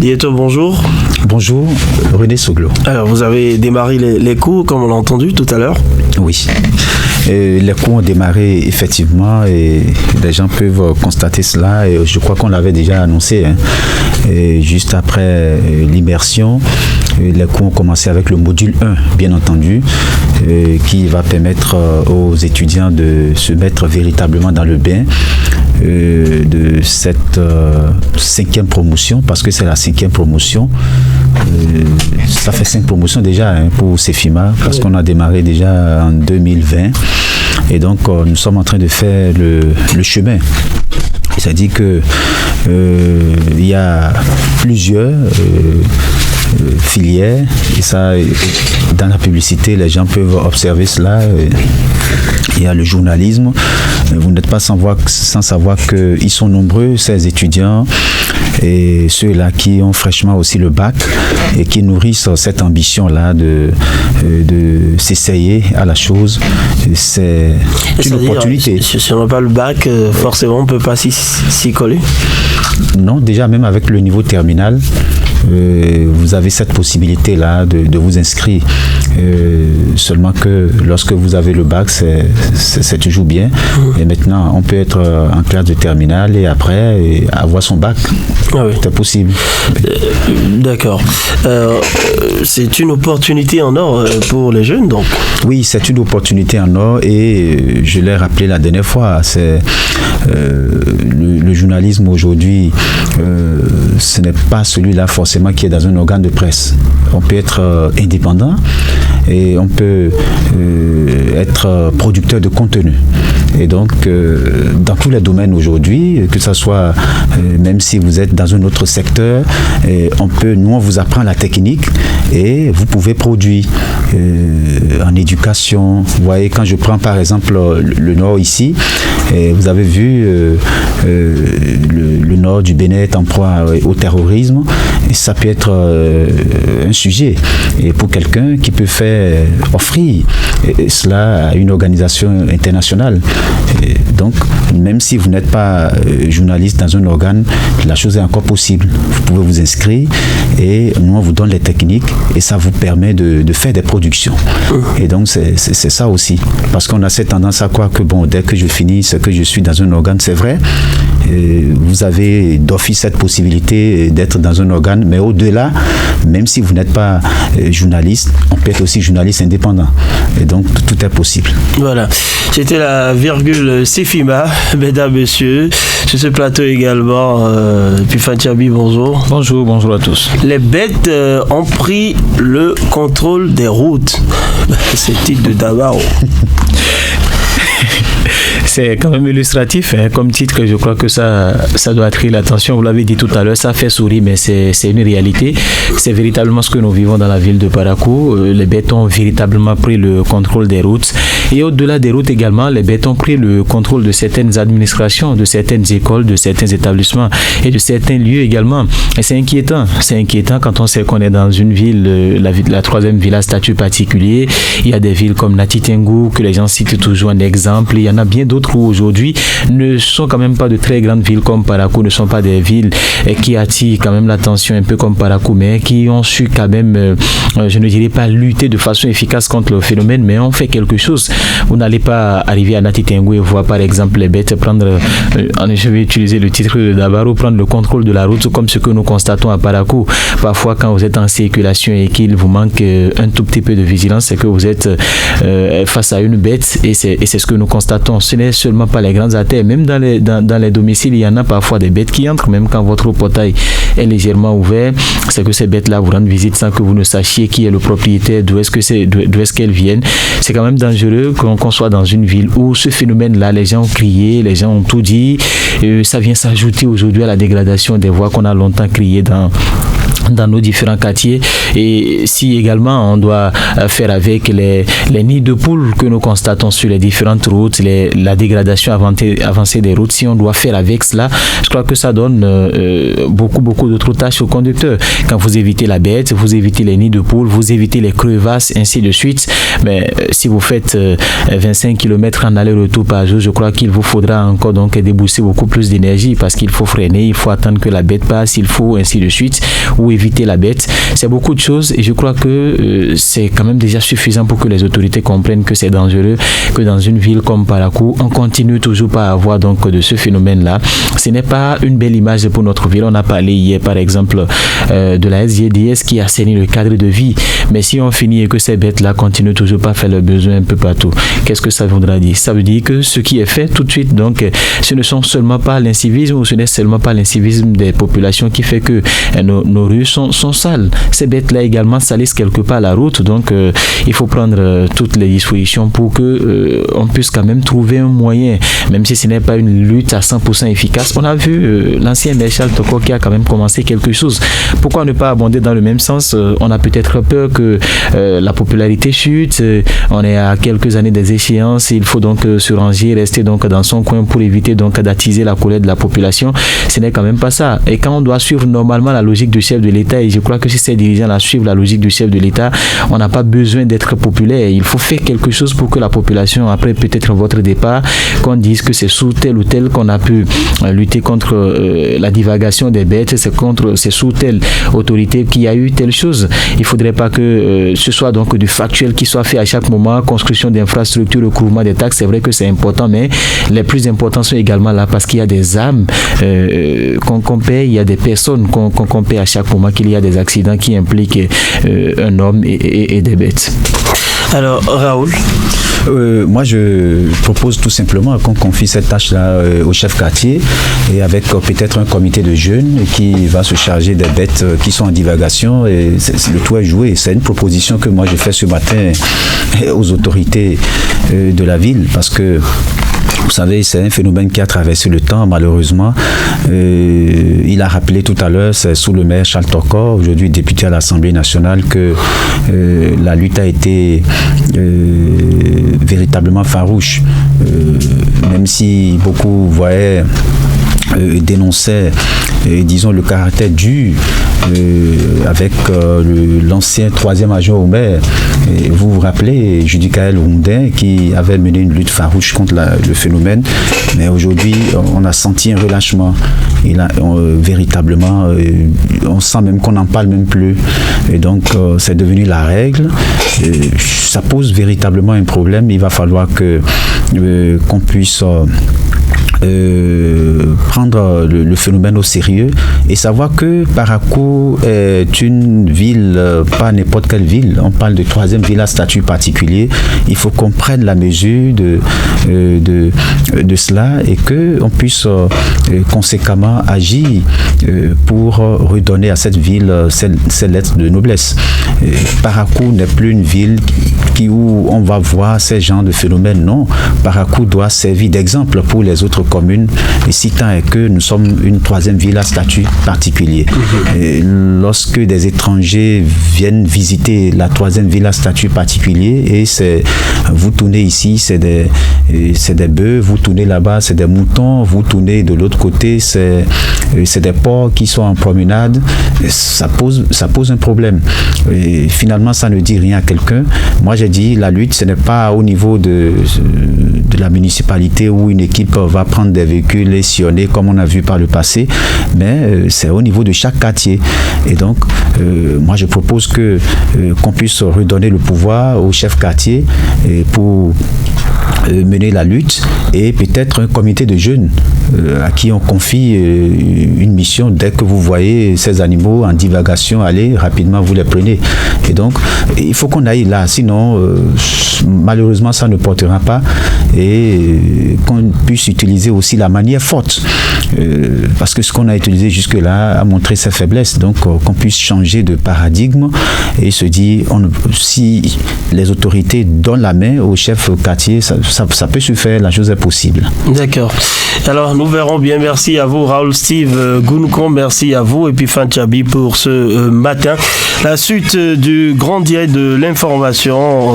Directeur, bonjour. Bonjour, René Soglo. Alors, vous avez démarré les cours, comme on l'a entendu tout à l'heure. Oui. Les cours ont démarré effectivement et les gens peuvent constater cela. Et je crois qu'on l'avait déjà annoncé. Et juste après l'immersion, les cours ont commencé avec le module 1, bien entendu, qui va permettre aux étudiants de se mettre véritablement dans le bain de cette 5e promotion, parce que c'est la 5e promotion. Ça fait 5 promotions déjà pour CEFIMA, parce qu'on a démarré déjà en 2020. Et donc, nous sommes en train de faire le chemin. C'est-à-dire que il y a plusieurs filières, et ça, dans la publicité, les gens peuvent observer cela. Il y a le journalisme. Vous n'êtes pas sans savoir qu'ils sont nombreux, ces étudiants, et ceux-là qui ont fraîchement aussi le bac et qui nourrissent cette ambition-là de s'essayer à la chose. C'est une opportunité. Si on n'a pas le bac, forcément, on ne peut pas s'y coller? Non, déjà même avec le niveau terminal, vous avez cette possibilité-là de vous inscrire. Seulement que lorsque vous avez le bac, c'est toujours bien. Et maintenant, on peut être en classe de terminale et après avoir son bac. Ah oui. C'est possible. D'accord. C'est une opportunité en or pour les jeunes, donc? Oui, c'est une opportunité en or et je l'ai rappelé la dernière fois. C'est le journalisme aujourd'hui, ce n'est pas celui-là forcément qui est dans un organe de presse. On peut être indépendant et on peut être producteur de contenu. Et donc, dans tous les domaines aujourd'hui, que ce soit, même si vous êtes dans un autre secteur, nous on vous apprend la technique et vous pouvez produire en éducation. Vous voyez, quand je prends par exemple le Nord ici, vous avez vu le Nord du Bénin est en proie au terrorisme, et ça peut être un sujet. Et pour quelqu'un qui peut offrir cela à une organisation internationale. Et donc, même si vous n'êtes pas journaliste dans un organe, la chose est encore possible. Vous pouvez vous inscrire et nous, on vous donne les techniques et ça vous permet de faire des productions. Et donc, c'est ça aussi. Parce qu'on a cette tendance à croire que, bon, dès que je finis, c'est que je suis dans un organe, c'est vrai. Vous avez d'office cette possibilité d'être dans un organe, mais au-delà, même si vous n'êtes pas journaliste, on peut être aussi journaliste indépendant. Et donc, tout est possible. Voilà. C'était la virgule CEFIMA, mesdames, messieurs. Sur ce plateau également, Pifan Tchabi, bonjour. Bonjour à tous. Les bêtes ont pris le contrôle des routes. C'est le titre de Davao. C'est quand même illustratif comme titre, que je crois que ça doit attirer l'attention. Vous l'avez dit tout à l'heure, ça fait sourire, mais c'est une réalité. C'est véritablement ce que nous vivons dans la ville de Parakou. Les bêtes ont véritablement pris le contrôle des routes. Et au-delà des routes également, les bêtes ont pris le contrôle de certaines administrations, de certaines écoles, de certains établissements et de certains lieux également. Et c'est inquiétant. C'est inquiétant quand on sait qu'on est dans une ville, la troisième ville à statut particulier. Il y a des villes comme Nati Tengou, que les gens citent toujours en exemple. Il y en a bien d'autres où aujourd'hui ne sont quand même pas de très grandes villes comme Parakou, ne sont pas des villes qui attirent quand même l'attention un peu comme Parakou, mais qui ont su quand même, je ne dirais pas lutter de façon efficace contre le phénomène, mais ont fait quelque chose. Vous n'allez pas arriver à Nati Tengou et voir par exemple les bêtes prendre, je vais utiliser le titre de Dabaro, prendre le contrôle de la route comme ce que nous constatons à Parakou. Parfois quand vous êtes en circulation et qu'il vous manque un tout petit peu de vigilance, c'est que vous êtes face à une bête et c'est ce que nous constatons. Ce n'est seulement pas les grandes artères, même dans les domiciles, il y en a parfois des bêtes qui entrent, même quand votre portail est légèrement ouvert, c'est que ces bêtes-là vous rendent visite sans que vous ne sachiez qui est le propriétaire, d'où est-ce qu'elles viennent. C'est quand même dangereux qu'on soit dans une ville où ce phénomène-là, les gens ont crié, les gens ont tout dit, ça vient s'ajouter aujourd'hui à la dégradation des voix qu'on a longtemps crié dans nos différents quartiers. Et si également on doit faire avec les nids de poules que nous constatons sur les différentes routes, la dégradation avancée des routes, si on doit faire avec cela, je crois que ça donne beaucoup d'autres tâches aux conducteurs. Quand vous évitez la bête, vous évitez les nids de poules, vous évitez les crevasses, ainsi de suite. Mais si vous faites 25 km en aller-retour par jour, je crois qu'il vous faudra encore donc débourser beaucoup plus d'énergie parce qu'il faut freiner, il faut attendre que la bête passe, il faut ainsi de suite, ou éviter la bête. C'est beaucoup de choses et je crois que c'est quand même déjà suffisant pour que les autorités comprennent que c'est dangereux, que dans une ville comme Parakou, on continue toujours pas à avoir donc de ce phénomène-là. Ce n'est pas une belle image pour notre ville. On a parlé hier par exemple de la SGDS qui assainit le cadre de vie. Mais si on finit et que ces bêtes-là continuent toujours pas à faire leurs besoins un peu partout, qu'est-ce que ça voudra dire? Ça veut dire que ce qui est fait tout de suite, donc ce ne sont seulement pas l'incivisme ou ce n'est seulement pas l'incivisme des populations qui fait que nos rues sont sales. Ces bêtes-là également salissent quelque part la route, donc il faut prendre toutes les dispositions pour que on puisse quand même trouver un moyen, même si ce n'est pas une lutte à 100% efficace. On a vu l'ancien maire Charles Toko qui a quand même commencé quelque chose. Pourquoi ne pas abonder dans le même sens? On a peut-être peur que la popularité chute, on est à quelques années des échéances, il faut donc se ranger, rester donc dans son coin pour éviter donc d'attiser la colère de la population. Ce n'est quand même pas ça. Et quand on doit suivre normalement la logique du chef de l'État, et je crois que si ces dirigeants-là suivent la logique du chef de l'État, on n'a pas besoin d'être populaire. Il faut faire quelque chose pour que la population, après peut-être votre départ, qu'on dise que c'est sous tel ou tel qu'on a pu lutter contre la divagation des bêtes, c'est sous telle autorité qu'il y a eu telle chose. Il ne faudrait pas que ce soit donc du factuel qui soit fait à chaque moment, construction d'infrastructures, recouvrement des taxes, c'est vrai que c'est important, mais les plus importants sont également là parce qu'il y a des âmes qu'on paie, il y a des personnes qu'on paie à chaque moment, qu'il y a des accidents qui impliquent un homme et des bêtes. Alors, Raoul? Moi, je propose tout simplement qu'on confie cette tâche-là au chef quartier et avec peut-être un comité de jeunes qui va se charger des bêtes qui sont en divagation. Et le tout est joué. C'est une proposition que moi, j'ai fait ce matin aux autorités de la ville parce que vous savez, c'est un phénomène qui a traversé le temps, malheureusement. Il a rappelé tout à l'heure, c'est sous le maire Charles Toko, aujourd'hui député à l'Assemblée nationale, que la lutte a été véritablement farouche. Même si beaucoup voyaient, dénonçaient, disons, le caractère dur avec l'ancien troisième adjoint au maire. Et vous vous rappelez, Judicaël Oundin, qui avait mené une lutte farouche contre le phénomène, mais aujourd'hui, on a senti un relâchement. Véritablement, on sent même qu'on n'en parle même plus. Et donc, c'est devenu la règle. Ça pose véritablement un problème. Il va falloir qu'on puisse prendre le phénomène au sérieux et savoir que Parakou est une ville, pas n'importe quelle ville. On parle de troisième ville à statut particulier. Il faut qu'on prenne la mesure de cela et qu'on puisse conséquemment agir pour redonner à cette ville ses lettres de noblesse. Parakou n'est plus une ville où on va voir ces genres de phénomènes. Non, Parakou doit servir d'exemple pour les autres communes, et si tant est que nous sommes une troisième ville à statut particulier. Et lorsque des étrangers viennent visiter la troisième ville à statut particulier, et vous tournez ici, c'est des bœufs, vous tournez là-bas, c'est des moutons, vous tournez de l'autre côté, c'est des porcs qui sont en promenade, ça pose un problème. Et finalement, ça ne dit rien à quelqu'un. Moi, j'ai dit, la lutte, ce n'est pas au niveau de la municipalité où une équipe va prendre des véhicules et sillonner comme on a vu par le passé, mais c'est au niveau de chaque quartier. Et donc, moi, je propose qu'on puisse redonner le pouvoir au chef quartier pour mener la lutte, et peut-être un comité de jeunes à qui on confie une mission. Dès que vous voyez ces animaux en divagation, allez rapidement, vous les prenez. Et donc, il faut qu'on aille là, sinon malheureusement ça ne portera pas, et qu'on puisse utiliser utiliser aussi la manière forte. Parce que ce qu'on a utilisé jusque-là a montré sa faiblesse. Donc, qu'on puisse changer de paradigme et se dire, si les autorités donnent la main au chef quartier, ça peut se faire, la chose est possible. D'accord. Alors, nous verrons bien. Merci à vous, Raoul Steve Gounkon. Merci à vous, Epiphane Tchabi, pour ce matin. La suite du grand direct de l'information.